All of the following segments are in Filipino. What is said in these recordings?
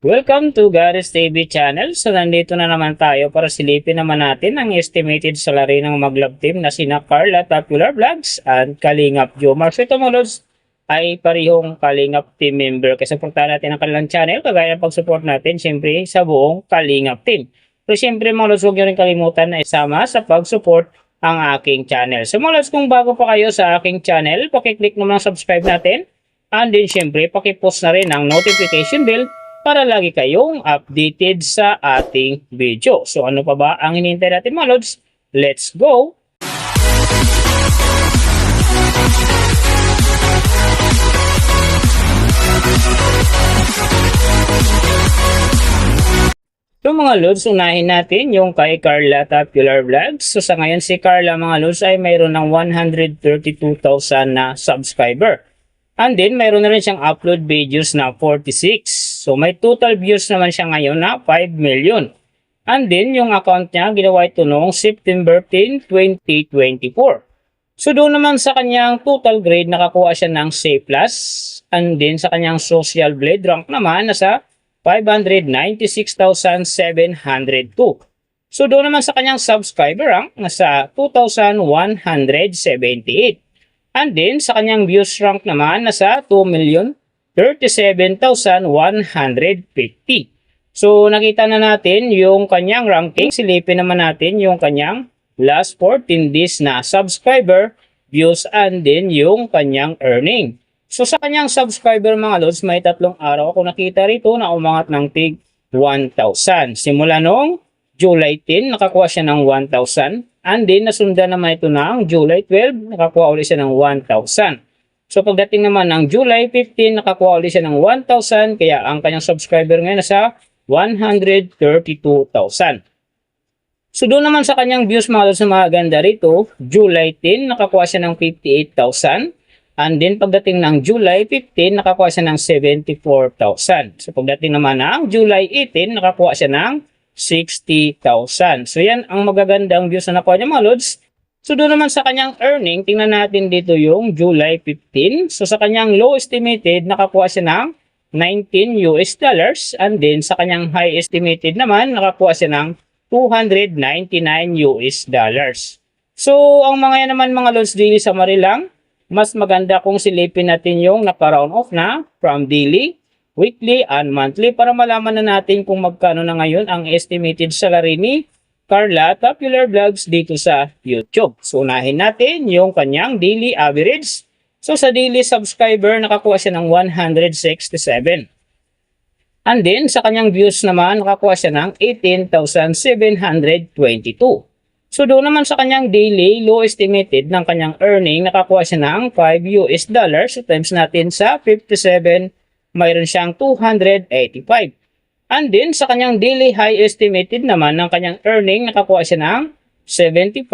Welcome to Garis TV channel. So nandito na naman tayo para silipin naman natin ang estimated salary ng mag-love team na sina Carla Popular Vlogs at Kalingap Jomar. So ito mga lods ay parihong Kalingap team member. Kaya supportahan natin ang kanilang channel kagaya ng pag-support natin siyempre sa buong Kalingap team. So siyempre mga lods, huwag nyo rin kalimutan na isama sa pag-support ang aking channel. So mga lods, kung bago pa kayo sa aking channel, pakiclick naman ang subscribe natin. And then siyempre pakipost na rin ang notification bell para lagi kayong updated sa ating video. So ano pa ba ang hinihintay natin mga lods? Let's go! So mga lods, unahin natin yung kay Carla Popular Vlogs. So sa ngayon si Carla mga lods ay mayroon ng 132,000 na subscriber. And then mayroon na rin siyang upload videos na 46. So may total views naman siya ngayon na 5 million. And then yung account niya ginawa ito noong September 10, 2024. So doon naman sa kanyang total grade nakakuha siya ng C+. And then sa kanyang social blade rank naman nasa 596,702. So doon naman sa kanyang subscriber rank nasa 2,178. And then sa kanyang views rank naman nasa 2,037,150. So nakita na natin yung kanyang ranking. Silipin naman natin yung kanyang last 14 days na subscriber, views, and then yung kanyang earning. So sa kanyang subscriber mga lods, may 3 araw ako nakita rito na umangat ng tig 1,000. Simula noong July 10, nakakuha siya ng 1,000. And then nasundan naman ito ng July 12, nakakuha ulit siya ng 1,000. So pagdating naman ng July 15, nakakuha ulit siya ng 1,000. Kaya ang kanyang subscriber ngayon nasa 132,000. So doon naman sa kanyang views mga lods na maganda rito, July 10, nakakuha siya ng 58,000. And then pagdating ng July 15, nakakuha siya ng 74,000. So pagdating naman ng July 18, nakakuha siya ng 60,000. So yan ang magagandang views na nakuha niya mga lods. So doon naman sa kanyang earning, tingnan natin dito yung July 15. So sa kanyang low estimated, nakakuha siya ng $19. And then sa kanyang high estimated naman, nakakuha siya ng $299. So ang mga yan naman mga lods, daily summary lang. Mas maganda kung silipin natin yung naka-round off na from daily, weekly, and monthly para malaman na natin kung magkano na ngayon ang estimated salary ni Carla Popular Vlogs dito sa YouTube. So unahin natin yung kanyang daily average. So sa daily subscriber, nakakuha siya ng 167. And then sa kanyang views naman, nakakuha siya ng 18,722. So doon naman sa kanyang daily, low estimated ng kanyang earning, nakakuha siya ng $5. So times natin sa 57, mayroon siyang 285. And then sa kanyang daily high estimated naman ng kanyang earning, nakakuha siya ng $75.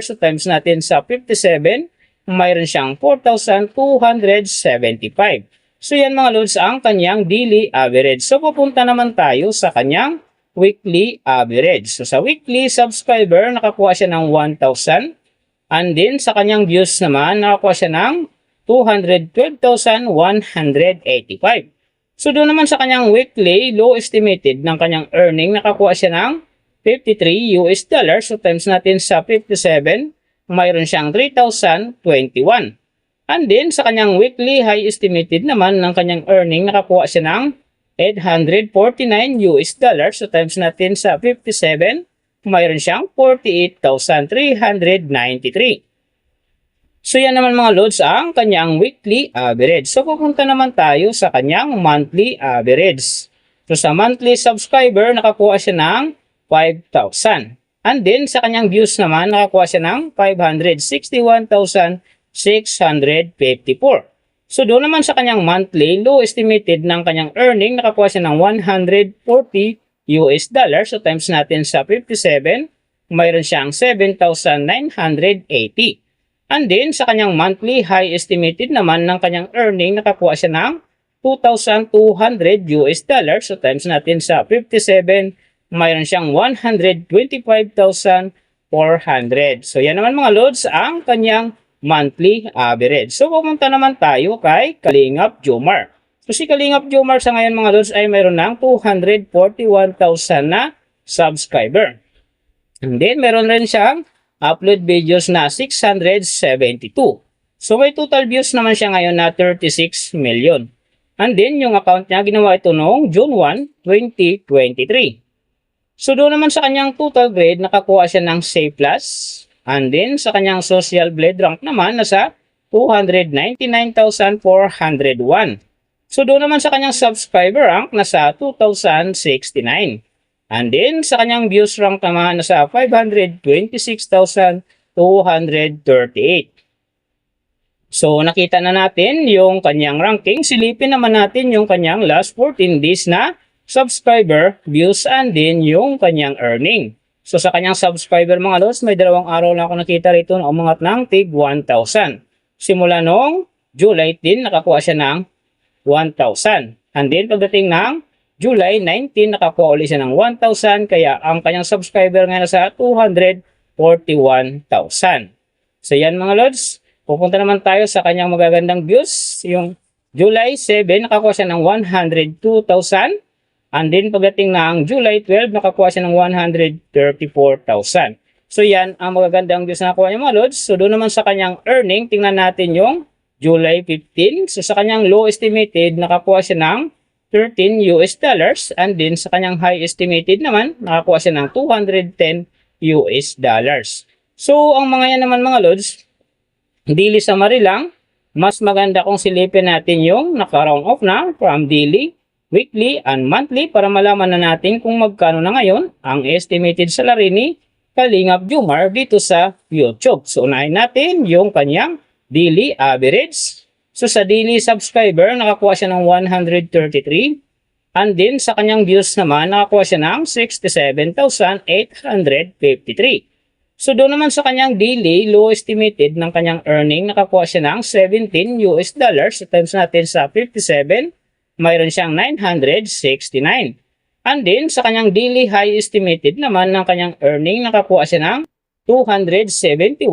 So times natin sa 57, mayroon siyang 4,275. So yan mga lods ang kanyang daily average. So pupunta naman tayo sa kanyang weekly average. So sa weekly subscriber, nakakuha siya ng 1,000. And then sa kanyang views naman, nakakuha siya ng 212,185. So doon naman sa kanyang weekly, low estimated ng kanyang earning, nakakuha siya ng $53. So times natin sa 57, mayroon siyang 3,021. And then sa kanyang weekly high estimated naman ng kanyang earning, nakakuha siya ng $849. So times natin sa 57, mayroon siyang 48,393. So yan naman mga lods ang kanyang weekly average. So pupunta naman tayo sa kanyang monthly average. So sa monthly subscriber, nakakuha siya ng 5,000. And then sa kanyang views naman, nakakuha siya ng 561,654. So doon naman sa kanyang monthly, low estimated ng kanyang earning, nakakuha siya ng $140. So times natin sa 57, mayroon siyang 7,980. And then sa kanyang monthly high estimated naman ng kanyang earning, nakakuha siya ng $2,200. So times natin sa 57, mayroon siyang 125,400. So yan naman mga lods ang kanyang monthly average. So pumunta naman tayo kay Kalingap Jomar. So si Kalingap Jomar sa ngayon mga lods ay mayroon ng 241,000 na subscriber. And then meron rin siyang upload videos na 672. So may total views naman siya ngayon na 36 million. And then yung account niya ginawa ito noong June 1, 2023. So doon naman sa kanyang total grade nakakuha siya ng C+. And then sa kanyang social blade rank naman nasa 299,401. So doon naman sa kanyang subscriber rank nasa 2,069. And then sa kanyang views rank naman nasa 526,238. So nakita na natin yung kanyang ranking. Silipin naman natin yung kanyang last 14 days na subscriber, views, and then yung kanyang earning. So sa kanyang subscriber mga lods, may 2 araw na ako nakita rito na umangat ng tig 1,000. Simula noong July 10, nakakuha siya ng 1,000. And then pagdating ng July 19, nakakuha ulit siya ng 1,000. Kaya ang kanyang subscriber ngayon sa 241,000. So yan mga lods. Pupunta naman tayo sa kanyang magagandang views. Yung July 7, nakakuha siya ng 102,000. And then pagdating ng July 12, nakakuha siya ng 134,000. So yan ang magagandang views na nakuha niya mga lods. So doon naman sa kanyang earning, tingnan natin yung July 15. So sa kanyang low estimated, nakakuha siya ng $13. And then sa kanyang high estimated naman, nakakuha siya ng $210. So ang mga yan naman mga lods, daily summary lang, mas maganda kung silipin natin yung naka-round off na from daily, weekly, and monthly para malaman na natin kung magkano na ngayon ang estimated salary ni Kalingap Jomar dito sa YouTube. So unahin natin yung kanyang daily average. So sa daily subscriber, nakakuha siya ng 133. And then sa kanyang views naman, nakakuha siya ng 67,853. So doon naman sa kanyang daily, low estimated ng kanyang earning, nakakuha siya ng $17. So times natin sa 57, mayroon siyang 969. And then sa kanyang daily high estimated naman ng kanyang earning, nakakuha siya ng $271.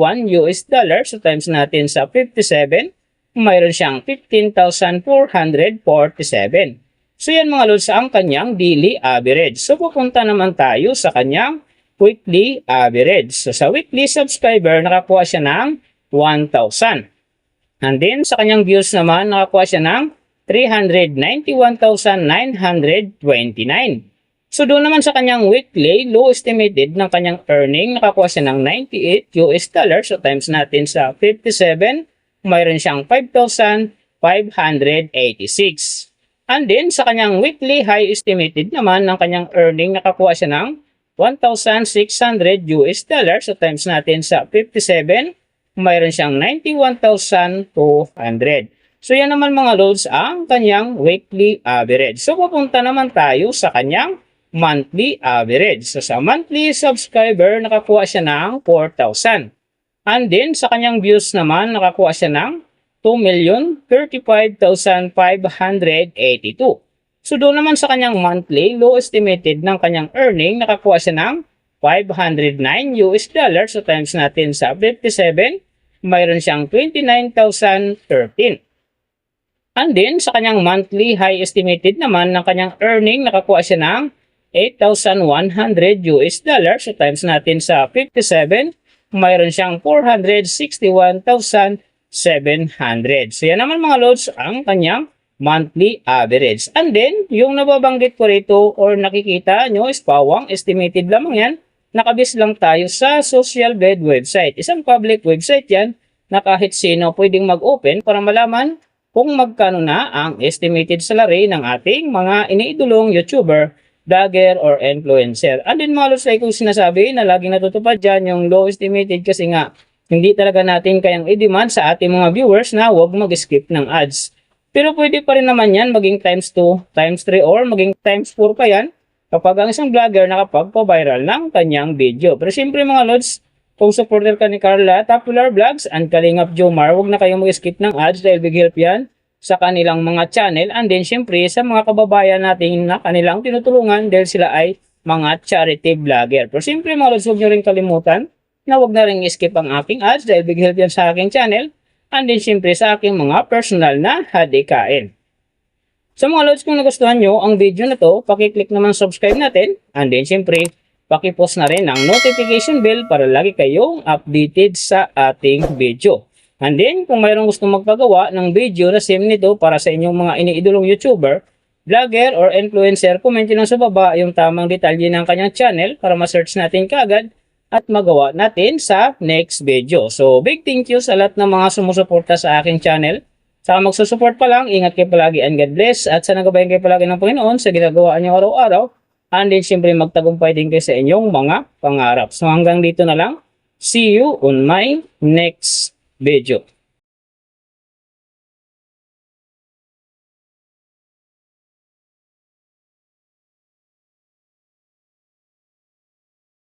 So times natin sa 57, mayroon siyang 15,447. So yan mga lods ang kanyang daily average. So pupunta naman tayo sa kanyang weekly average. So sa weekly subscriber, nakakuha siya ng 1,000. And then sa kanyang views naman, nakakuha siya ng 391,929. So doon naman sa kanyang weekly, low estimated ng kanyang earning, nakakuha siya ng $98. So times natin sa 57, mayroon siyang 5,586. And then sa kanyang weekly high estimated naman ng kanyang earning, nakakuha siya ng $1,600. So times natin sa 57, mayroon siyang 91,200. So yan naman mga loads ang kanyang weekly average. So pupunta naman tayo sa kanyang monthly average. So sa monthly subscriber, nakakuha siya ng 4,000. And then sa kanyang views naman, nakakuha siya ng 2,035,582. So doon naman sa kanyang monthly, low estimated ng kanyang earning, nakakuha siya ng $509. So times natin sa 57, mayroon siyang 29,013. And then sa kanyang monthly high estimated naman ng kanyang earning, nakakuha siya ng $8,100. So times natin sa 57, mayroon siyang 461,700. So yan naman mga loads ang kanyang monthly average. And then, yung nababanggit ko rito or nakikita nyo is pawang estimated lamang yan. Nakabis lang tayo sa Social Blade website. Isang public website yan na kahit sino pwedeng mag-open para malaman kung magkano na ang estimated salary ng ating mga iniidolong YouTuber, vlogger, or influencer. And then mga lods, like kung sinasabi na laging natutupad dyan yung low estimated kasi nga hindi talaga natin kayang i-demand sa ating mga viewers na huwag mag-skip ng ads. Pero pwede pa rin naman yan maging times 2, times 3, or maging times 4 pa yan kapag ang isang vlogger nakapagpa-viral ng kanyang video. Pero siyempre mga lods, kung supporter ka ni Carla, Tapular Vlogs, and Kalingap Jomar, huwag na kayong mag-skip ng ads dahil big help yan sa kanilang mga channel. And then siyempre sa mga kababayan natin na kanilang tinutulungan dahil sila ay mga charity vlogger. Pero siyempre mga lods, huwag nyo rin kalimutan na huwag na rin skip ang aking ads dahil big help yan sa aking channel. And then siyempre sa aking mga personal na hadikain. Sa mga lods, kung nagustuhan nyo ang video na to, pakiclick naman subscribe natin. And then, syempre, pakipost na rin ang notification bell para lagi kayong updated sa ating video. And then, kung mayroong gustong magpagawa ng video na same nito para sa inyong mga iniidolong YouTuber, vlogger, or influencer, comment nyo lang sa baba yung tamang detalye ng kanyang channel para ma-search natin kaagad at magawa natin sa next video. So, big thank you sa lahat ng mga sumusuporta sa aking channel. Sa magsusupport pa lang, ingat kayo palagi and God bless. At sana gabayan kayo palagi ng Panginoon sa ginagawa niyo araw-araw. And then, siyempre, magtagumpay din kayo sa inyong mga pangarap. So, hanggang dito na lang. See you on my next video.